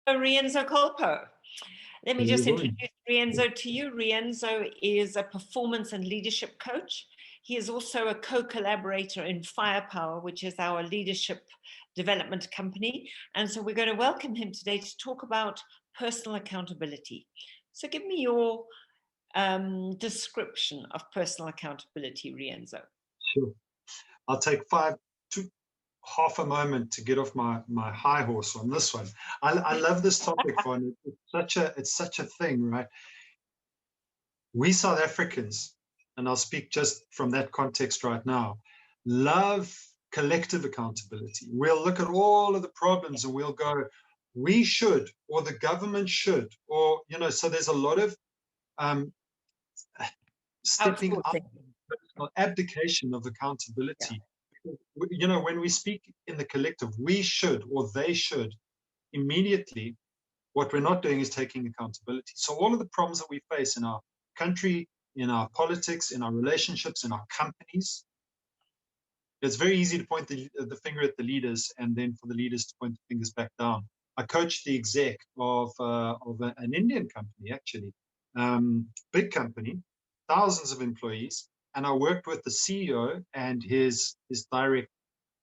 Rienzo Colpo. Let me Hello, just Yvonne. introduce Rienzo to you. Rienzo is a performance and leadership coach. He is also a co-collaborator in Firepower, which is our leadership development company. And so we're going to welcome him today to talk about personal accountability. So give me your description of personal accountability, Rienzo. Sure. I'll take half a moment to get off my high horse on this one. I love this topic, Yvonne. It's such a thing, right? We South Africans, and I'll speak just from that context right now, love collective accountability. We'll look at all of the problems and we'll go, we should, or the government should, or, so there's a lot of stepping up, abdication of accountability. Yeah. When we speak in the collective, we should or they should, immediately, what we're not doing is taking accountability. So all of the problems that we face in our country, in our politics, in our relationships, in our companies, it's very easy to point the finger at the leaders and then for the leaders to point the fingers back down. I coached the exec of an Indian company, actually, big company, thousands of employees, and I worked with the CEO and his direct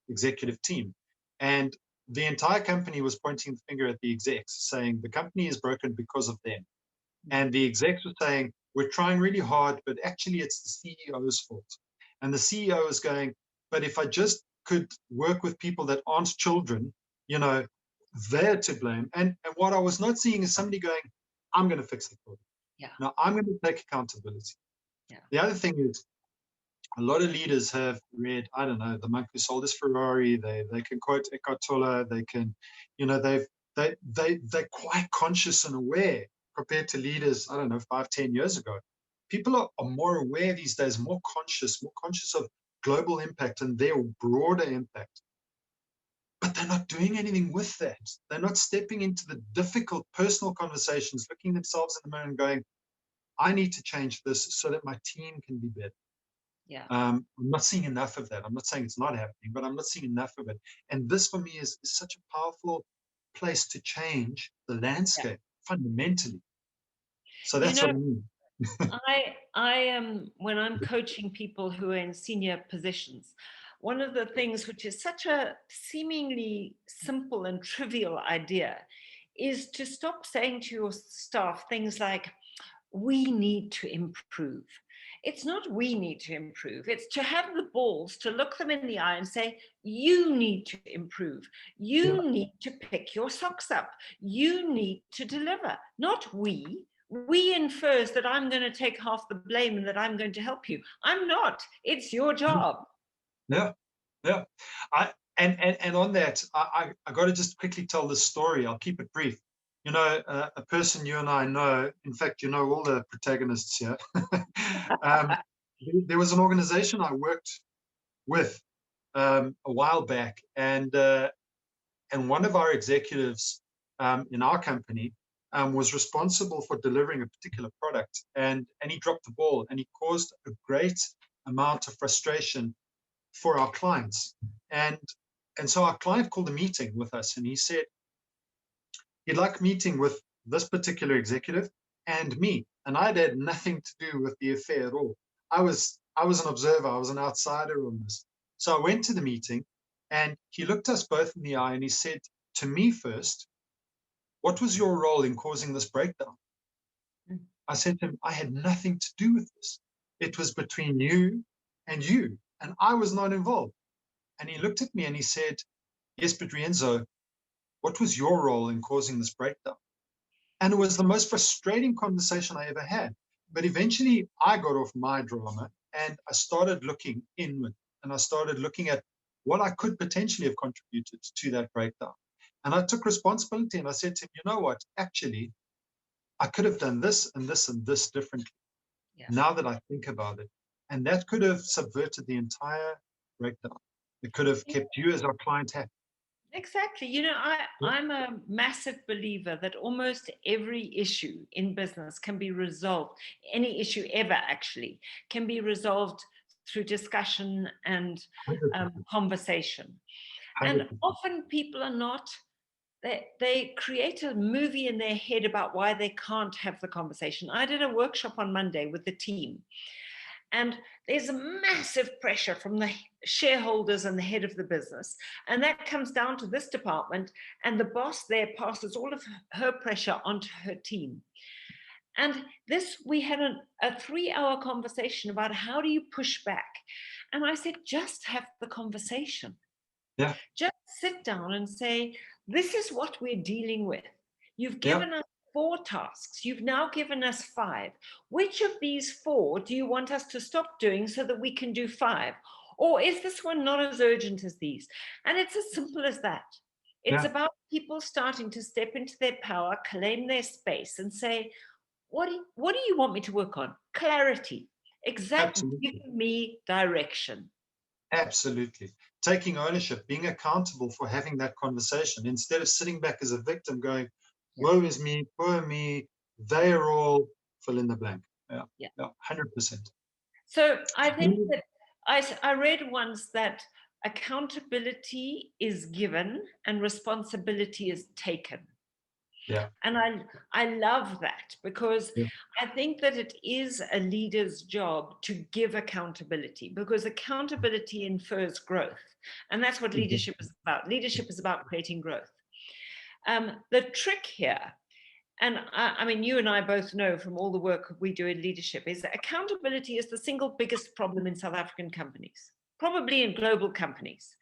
executive team. And the entire company was pointing the finger at the execs, saying the company is broken because of them. And the execs were saying, we're trying really hard, but actually it's the CEO's fault. And the CEO is going, but if I just could work with people that aren't children, they're to blame. And what I was not seeing is somebody going, I'm going to fix the problem. Yeah. Now I'm going to take accountability. Yeah. The other thing is, a lot of leaders have read, I don't know, The Monk Who Sold His Ferrari. They can quote Eckhart Tolle. They can, they're quite conscious and aware compared to leaders, I don't know, 5-10 years ago. People are more aware these days, more conscious of global impact and their broader impact. But they're not doing anything with that. They're not stepping into the difficult personal conversations, looking themselves in the mirror and going, I need to change this so that my team can be better. Yeah. I'm not seeing enough of that. I'm not saying it's not happening, but I'm not seeing enough of it. And this for me is such a powerful place to change the landscape fundamentally. So that's what I mean. I am, when I'm coaching people who are in senior positions, one of the things which is such a seemingly simple and trivial idea is to stop saying to your staff things like, we need to improve. It's not we need to improve. It's to have the balls to look them in the eye and say, you need to improve. You need to pick your socks up. You need to deliver, not we. We infers that I'm going to take half the blame and that I'm going to help you. I'm not. It's your job. Yeah. And on that, I got to just quickly tell this story. I'll keep it brief. A person you and I know, in fact, all the protagonists here. There was an organization I worked with a while back, and one of our executives in our company was responsible for delivering a particular product, and he dropped the ball, and he caused a great amount of frustration for our clients. And so our client called a meeting with us, and he said he'd like meeting with this particular executive and me. And I'd had nothing to do with the affair at all. I was an observer. I was an outsider on this. So I went to the meeting, and he looked us both in the eye, and he said to me first, what was your role in causing this breakdown? I said to him, I had nothing to do with this. It was between you, and I was not involved. And he looked at me and he said, yes, but Rienzo, what was your role in causing this breakdown? And it was the most frustrating conversation I ever had. But eventually I got off my drama and I started looking inward, and I started looking at what I could potentially have contributed to that breakdown. And I took responsibility, and I said to him, you know what, actually, I could have done this and this and this differently. Yeah. Now that I think about it. And that could have subverted the entire breakdown. It could have kept you as our client happy. Exactly. I'm a massive believer that almost every issue in business can be resolved, any issue ever actually, can be resolved through discussion and conversation. 100%. And often people are not they create a movie in their head about why they can't have the conversation. I did a workshop on Monday with the team, and there's a massive pressure from the shareholders and the head of the business. And that comes down to this department, and the boss there passes all of her pressure onto her team. And we had a 3-hour conversation about how do you push back. And I said, just have the conversation. Yeah. Just sit down and say, this is what we're dealing with. You've given us 4 tasks. You've now given us 5. Which of these 4 do you want us to stop doing so that we can do 5? Or is this one not as urgent as these? And it's as simple as that. It's about people starting to step into their power, claim their space, and say, what do you want me to work on? Clarity. Exactly. Give me direction. Absolutely. Taking ownership, being accountable for having that conversation, instead of sitting back as a victim going, woe is me, poor me, they are all fill in the blank. Yeah, 100%. So I think that I read once that accountability is given and responsibility is taken. Yeah. And I love that, because I think that it is a leader's job to give accountability, because accountability infers growth. And that's what leadership is about. Leadership is about creating growth. The trick here, and I mean, you and I both know from all the work we do in leadership, is that accountability is the single biggest problem in South African companies, probably in global companies,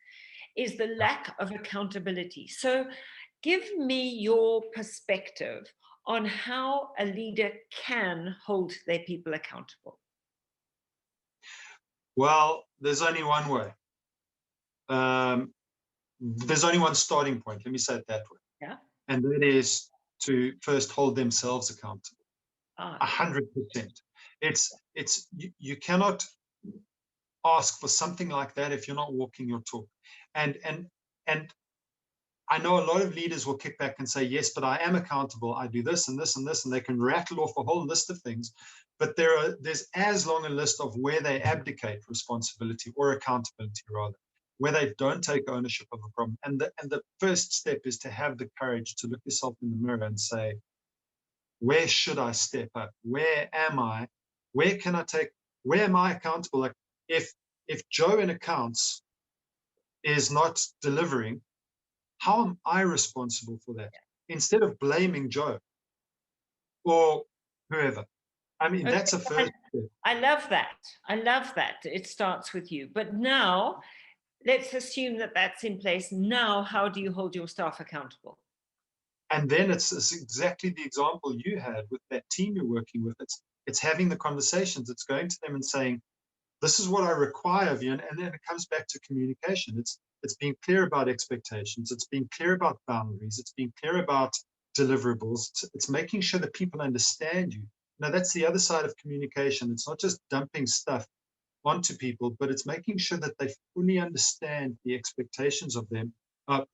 is the lack of accountability. So give me your perspective on how a leader can hold their people accountable. Well, there's only one way. There's only one starting point. Let me say it that way. Yeah. And that is to first hold themselves accountable. 100%. You cannot ask for something like that if you're not walking your talk. And I know a lot of leaders will kick back and say, yes, but I am accountable. I do this and this and this, and they can rattle off a whole list of things. But there's as long a list of where they abdicate responsibility, or accountability rather, where they don't take ownership of a problem. And the first step is to have the courage to look yourself in the mirror and say, where should I step up? Where am I? Where am I accountable? Like if Joe in accounts is not delivering, how am I responsible for that? Instead of blaming Joe or whoever. I mean, that's a first step. I love that. I love that. It starts with you. But now, let's assume that that's in place. Now, how do you hold your staff accountable? And then it's exactly the example you had with that team you're working with. It's having the conversations. It's going to them and saying, this is what I require of you. And then it comes back to communication. It's being clear about expectations. It's being clear about boundaries. It's being clear about deliverables. It's making sure that people understand you. Now, that's the other side of communication. It's not just dumping stuff onto people, but it's making sure that they fully understand the expectations of them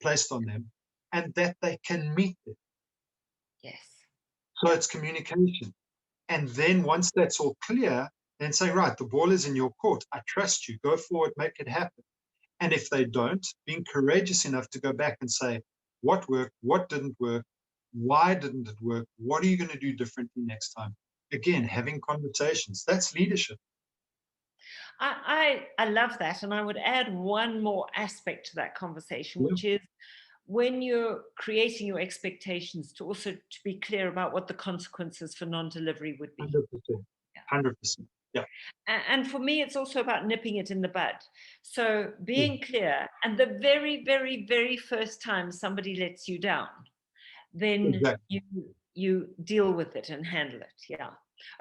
placed on them, and that they can meet them. Yes. So it's communication. And then once that's all clear, then say, right, the ball is in your court. I trust you. Go forward, make it happen. And if they don't, being courageous enough to go back and say, what worked, what didn't work, why didn't it work, what are you going to do differently next time? Again, having conversations. That's leadership. I love that. And I would add one more aspect to that conversation, which is when you're creating your expectations, to also to be clear about what the consequences for non-delivery would be. 100%. Yeah. And for me, it's also about nipping it in the bud. So being clear, and the very, very, very first time somebody lets you down, then you deal with it and handle it. Yeah.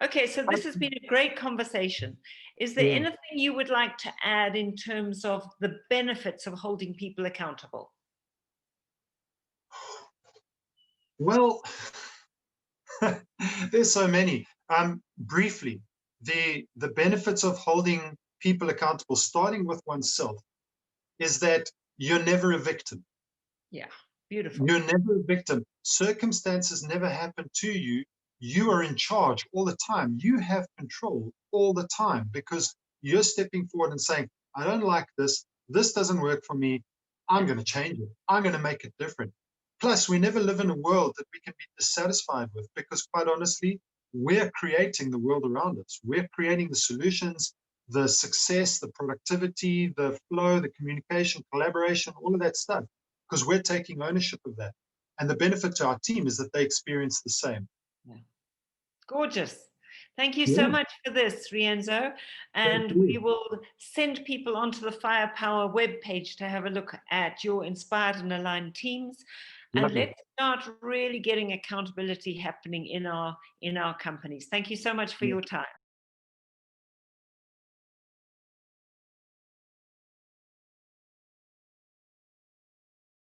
Okay, so this has been a great conversation. Is there anything you would like to add in terms of the benefits of holding people accountable? Well, there's so many. Briefly, the benefits of holding people accountable, starting with oneself, is that you're never a victim. Yeah, beautiful. You're never a victim. Circumstances never happen to you. You are in charge all the time. You have control all the time, because you're stepping forward and saying, I don't like this. This doesn't work for me. I'm going to change it. I'm going to make it different. Plus, we never live in a world that we can be dissatisfied with, because quite honestly, we're creating the world around us. We're creating the solutions, the success, the productivity, the flow, the communication, collaboration, all of that stuff, because we're taking ownership of that. And the benefit to our team is that they experience the same. Yeah. Gorgeous. Thank you Yeah. so much for this, Rienzo. And we will send people onto the Firepower webpage to have a look at your inspired and aligned teams. And Lovely. let's start really getting accountability happening in our companies. Thank you so much for your time.